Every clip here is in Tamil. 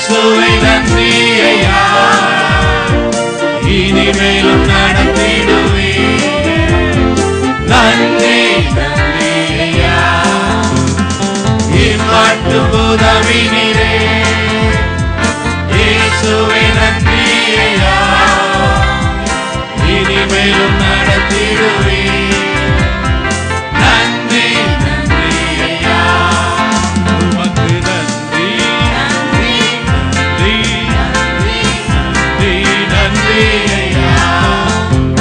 இயேசுவே நன்றி ஐயா, இனிமேலும் நடத்திடுவே. நன்றி நன்றி ஐயா, இம்மட்டும் உதவினீரே. இயேசுவே நன்றி ஐயா, இனிமேலும் நடத்திடுவே. நன்றி நன்றி ஐயா, உமக்கு நன்றி நன்றி நன்றி நன்றி நன்றி ஐயா,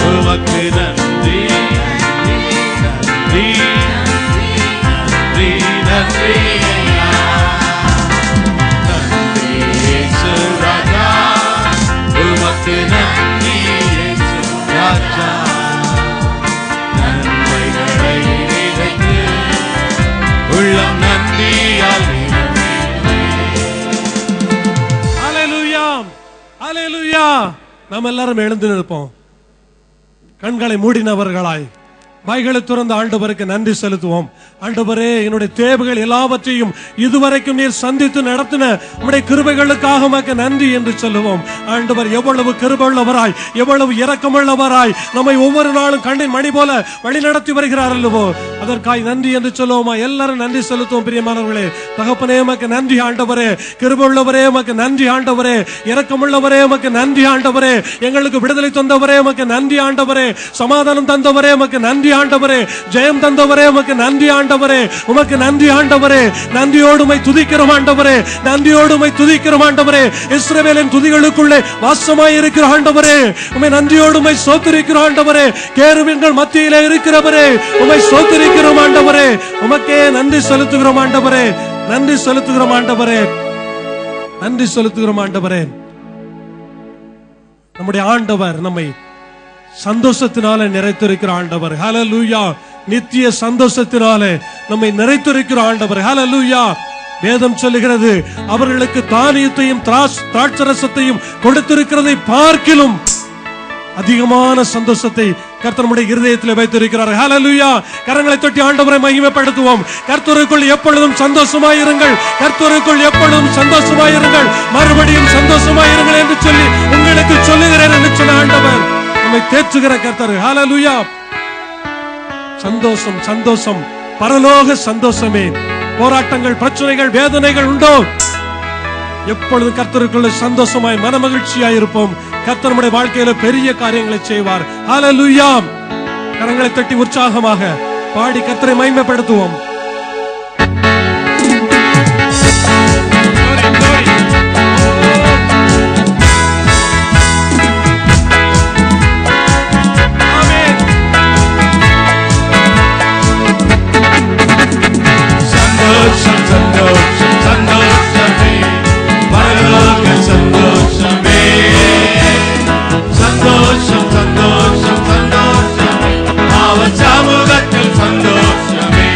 உமக்கு நன்றி நன்றி நன்றி நன்றி ஐயா. நன்றி இயேசு ராஜா, உமக்கு நன்றி இயேசு ராஜா. நன்மைகளை நினைத்து உள்ளம் நன்றியால் ஹல்லேலூயா ஹல்லேலூயா. நாம் எல்லாரும் எழுந்து நிற்போம். கண்களை மூடினவர்களாய் வாய்களை துறந்த ஆண்டவருக்கு நன்றி செலுத்துவோம். ஆண்டவரே, என்னுடைய தேவைகள் எல்லாவற்றையும் இதுவரைக்கும் நீர் சந்தித்து நடத்தின உம்முடைய கிருபைகளுக்காக உமக்கு நன்றி என்று சொல்லுவோம். ஆண்டவர் எவ்வளவு கிருபையுள்ளவராய், எவ்வளவு இரக்கமுள்ளவராய் நம்மை ஒவ்வொரு நாளும் கண்ணின் மணி போல வழி நடத்தி வருகிறார் அல்லவோ, அதற்காய் நன்றி என்று சொல்லுவோமா? எல்லாரும் நன்றி செலுத்துவோம். பிரியமானவர்களே, தகப்பனே உமக்கு நன்றி ஆண்டவரே, கிருபையுள்ளவரே உமக்கு நன்றி ஆண்டவரே, இரக்கமுள்ளவரே உமக்கு நன்றி ஆண்டவரே, எங்களுக்கு விடுதலை தந்தவரே உமக்கு நன்றி ஆண்டவரே, சமாதானம் தந்தவரே உமக்கு நன்றி ஆண்டவரே, ஜெயம் தந்தவரே உமக்கு நன்றி ஆண்டவரே, உமக்கு நன்றி ஆண்டவரே. நன்றியோடு உம்மை துதிக்கிறோம் ஆண்டவரே, நன்றியோடு உம்மை துதிக்கிறோம் ஆண்டவரே. இஸ்ரவேலின் துதிகளுக்குள்ளே வாசமாய் இருக்கிற ஆண்டவரே, உம்மை நன்றியோடு உம்மை ஸ்தோத்திரிக்கிறோம் ஆண்டவரே. கேருபீன்கள் மத்தியிலே இருக்கிறவரே, உம்மை ஸ்தோத்திரிக்கிறோம் ஆண்டவரே. உமக்கே நன்றி செலுத்துகிறோம் ஆண்டவரே, நன்றி செலுத்துகிறோம் ஆண்டவரே, நன்றி செலுத்துகிறோம் ஆண்டவரே. நம்முடைய ஆண்டவர் நம்மை சந்தோஷத்தினால நிறைத்திருக்கிற ஆண்டவர். ஹல்லேலூயா. நித்திய சந்தோஷத்தினாலே நம்மை நிறைத்திருக்கிற ஆண்டவர். ஹல்லேலூயா. வேதம் சொல்லுகிறது, அவர்களுக்கு தானியத்தையும் திராட்சரசத்தையும் கொடுத்திருக்கிறதை பார்க்கிலும் அதிகமான சந்தோஷத்தை கர்த்தர் நம்முடைய இருதயத்தில் வைத்திருக்கிறார். ஹல்லேலூயா. கரங்களை தட்டி ஆண்டவரை மகிமைப்படுத்துவோம். கர்த்தருக்குள் எப்பொழுதும் சந்தோஷமாயிருங்கள், கர்த்தருக்குள் எப்பொழுதும் சந்தோஷமாயிருங்கள், மறுபடியும் சந்தோஷமாயிருங்கள் என்று சொல்லி உங்களுக்கு சொல்லுகிறேன் என்று சொன்ன ஆண்டவர் நம்மை தேற்றுகிற கர்த்தர். ஹல்லேலூயா. சந்தோஷம் சந்தோஷம், பரலோக சந்தோஷமே. போராட்டங்கள், பிரச்சனைகள், வேதனைகள் உண்டோ, எப்பொழுதும் கர்த்தருக்குள்ள சந்தோஷமாய் மனமகிழ்ச்சியாய் இருப்போம். கர்த்தர் நம்முடைய வாழ்க்கையில பெரிய காரியங்களை செய்வார். ஹல்லேலூயா. கரங்களை தட்டி உற்சாகமாக பாடி கர்த்தரை மகிமைப்படுத்துவோம். சந்தோஷம் சந்தோஷமே, அவர் சமூகத்தில் சந்தோஷமே.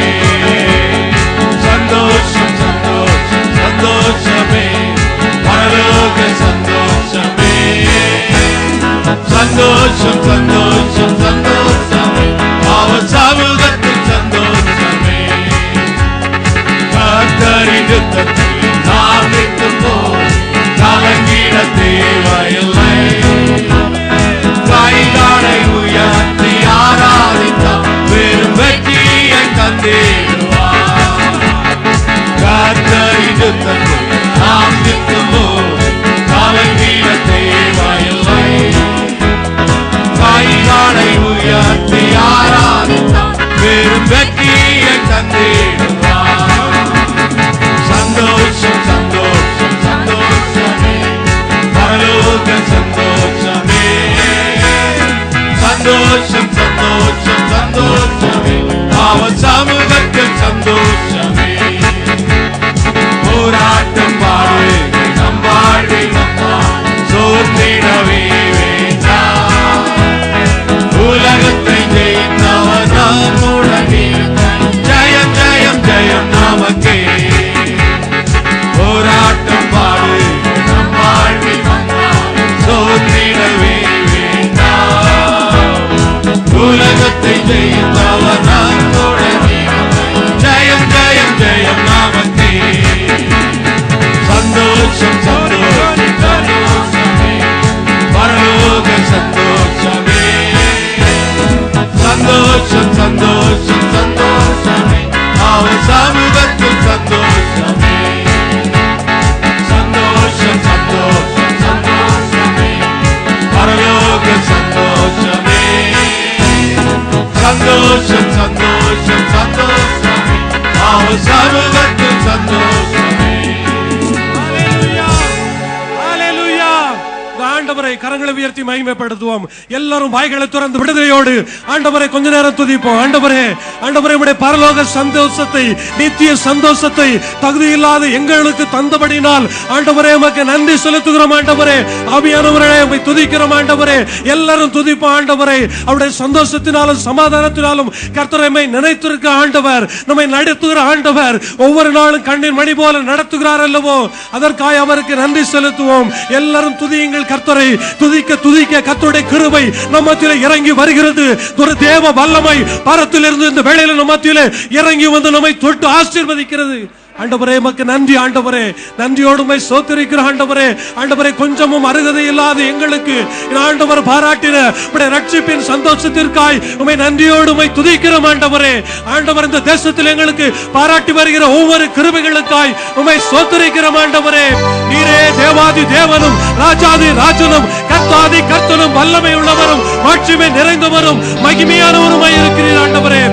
கரங்களை உயர்த்தி மகிமைப்படுத்துவோம். எல்லாரும் வாய்களை திறந்து விடுதலையோடு ஆண்டவரை கொஞ்ச நேரம் துதிப்போம். ஆண்டவரே, ஆண்டவரே, உம்முடைய பரலோக சந்தோஷத்தை, நித்திய சந்தோஷத்தை தகுதியில்லாத எங்களுக்கு தந்தபடினால் ஆண்டவரே உமக்கு நன்றி செலுத்துகிறோம். ஆண்டவரே, ஆவியானவரே உம்மை துதிக்கிறோம். ஆண்டவரே, எல்லாரும் துதிப்போம். ஆண்டவரே, அவருடைய சந்தோஷத்தினாலும் சமாதானத்தினாலும் கர்த்தர் நம்மை நினைத்திருக்க ஆண்டவர், நம்மை நடத்துகிற ஆண்டவர், ஒவ்வொரு நாளும் கண்ணின் மணி போல நடத்துகிறார் அல்லவோ, அதற்காக அவருக்கு நன்றி செலுத்துவோம். எல்லாரும் துதியுங்கள் கர்த்தரை. துதிக்க துதிக்க கர்த்தருடைய கிருபை நம்மத்திலே இறங்கி வருகிறது. ஒரு தேவ வல்லமை பரத்திலிருந்து இந்த வேளையில நம்மத்திலே இறங்கி வந்து நம்மை தொட்டு ஆசீர்வதிக்கிறது. ஆண்டவரே உமக்கு நன்றி. ஆண்டவரே, நன்றியோடு உம்மை ஸ்தோத்திரிக்கிறோம். ஆண்டவரே, ஆண்டவரே, கொஞ்சமும் அருகதை இல்லாத எங்களுக்கு ஆண்டவர் பாராட்டின உம்முடைய ரட்சிப்பின் சந்தோஷத்திற்காய் உம்மை நன்றியோடு உம்மை துதிக்கிறோம். ஆண்டவரே, ஆண்டவர் இந்த தேசத்தில் எங்களுக்கு பாராட்டி வருகிற ஒவ்வொரு கிருபைகளுக்காய் உம்மை ஸ்தோத்திரிக்கிறோம். ஆண்டவரே, நீரே தேவாதி தேவனும் ராஜாதி ராஜனும் கர்த்தாதி கர்த்தனும் வல்லமை உள்ளவரும் மாட்சிமை நிறைந்தவரும் மகிமையானவருமாய் இருக்கிறீர். ஆண்டவரே,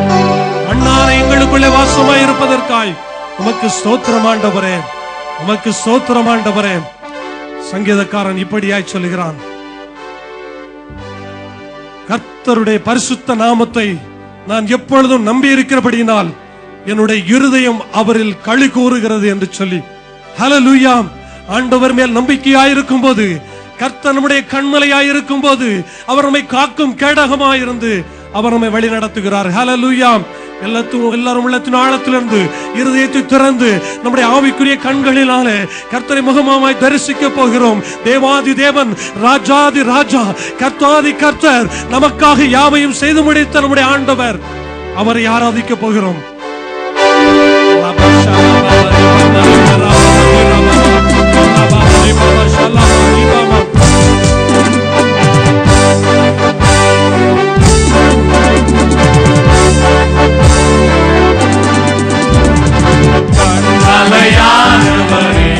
அண்ணான எங்களுக்குள்ளே வாசமாய் இருப்பதற்காய் உமக்கு ஸ்தோத்திரம். ஆண்டவரே, உமக்கு ஸ்தோத்திரம். ஆண்டவரே, சங்கீதக்காரன் இப்படியாய் சொல்லுகிறான், கர்த்தருடைய பரிசுத்த நாமத்தை நான் எப்பொழுதும் நம்பி இருக்கிறபடியினால் என்னுடைய இருதயம் அவரில் களி கூறுகிறது என்று சொல்லி, ஹல்லேலூயா. ஆண்டவர் மேல் நம்பிக்கையாயிருக்கும் போது, கர்த்தர் நம்முடைய கண்மலையாயிருக்கும் போது, அவர் நம்மை காக்கும் கேடகமாயிருந்து அவர் நம்மை வழி நடத்துகிறார். ஹல்லேலூயா. எல்லாரும் உள்ளத்தின் ஆழத்திலிருந்து இருதயத்தை திறந்து நம்முடைய ஆவிக்குரிய கண்களினாலே கர்த்தரை முகமாய் தரிசிக்க போகிறோம். தேவாதி தேவன், ராஜாதி ராஜா, கர்த்தாதி கர்த்தர், நமக்காக யாவையும் செய்து முடித்த நம்முடைய ஆண்டவர், அவரை ஆராதிக்க போகிறோம். கண்மலையானவரே,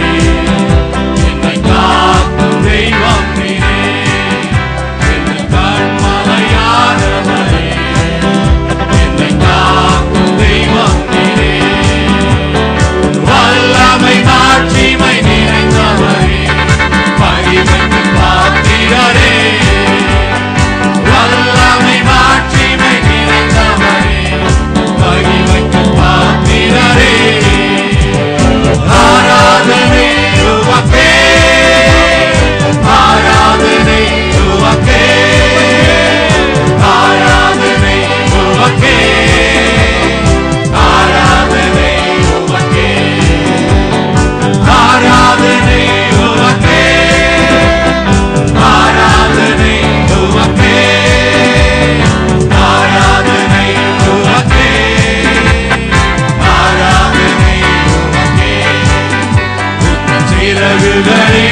என்னை காக்கும் தெய்வம் நீரே. என்னை கண்மலையானவரே, என்னை காக்கும் தெய்வம் நீரே. வல்லமை மாட்சிமை நிறைந்தவரே, மகிமைக்கு பாத்திரரே. வல்லமை மாட்சிமை நிறைந்தவரே, மகிமைக்கு பாத்திரரே. ஆராதனை உமக்கே, ஆராதனை உமக்கே, ஆராதனை உமக்கே, ஆராதனை உமக்கே, ஆராதனை உமக்கே, ஆராதனை உமக்கே, ஆராதனை உமக்கே, ஆராதனை உமக்கே. சிறகுகளே